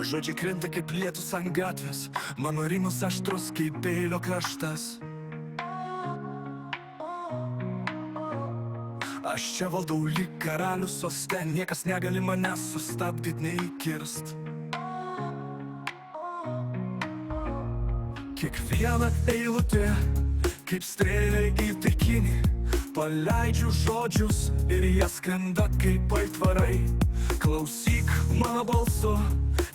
Žodžiai krenta kaip lietus ant gatvės, mano rimas aštrus kaip peilio kraštas. Aš čia valdau lyg karalius soste, niekas negali manęs sustabdyt nei kirst. Kiekviena eilutė, kaip strėlė į taikinį, paleidžiu žodžius ir jie skrenda kaip aitvarai. Klausyk mano balsu,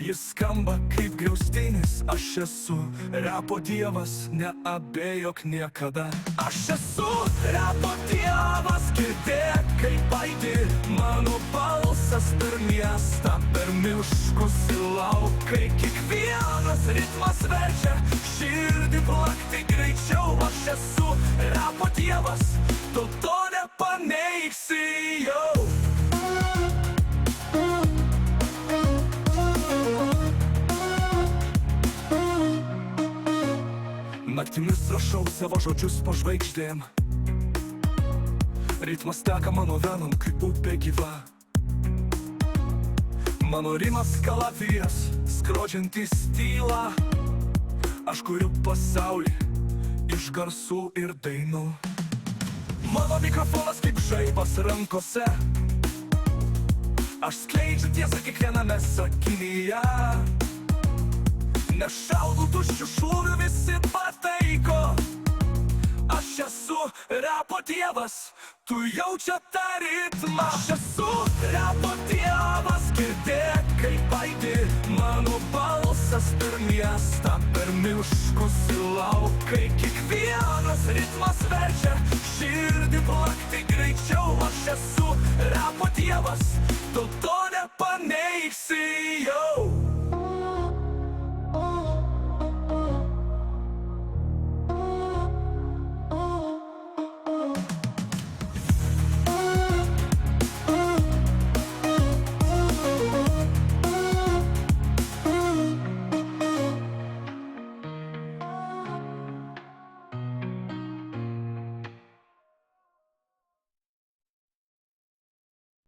jis skamba kaip griaustinis. Aš esu repo dievas, neabejok niekada. Aš esu repo dievas, girdėk kaip aidi mano balsas per miestą, per miškus į laukai. Kiekvienas ritmas verčia širdį plakti greičiau. Aš esu repo dievas, tu to nepaneigsi jau. Naktimis rašau savo žodžius po žvaigždėm, ritmas teka mano venom kaip upė gyva. Mano rimas kalavijas, skrodžiantis tylą. Aš kuriu pasaulį iš garsų ir dainų. Mano mikrofonas kaip žaibas rankose, aš skleidžiu tiesą kiekviename sakinyje. Nešaudau tuščių šūvių, visi pataiko. Aš esu repo dievas, tu jaučia tą ritmą. Aš esu repo dievas, girdėk kaip aidi mano balsas per miestą, per miškus į laukai. Kiekvienas ritmas verčia širdį plakti greičiau. Aš esu repo dievas, tu to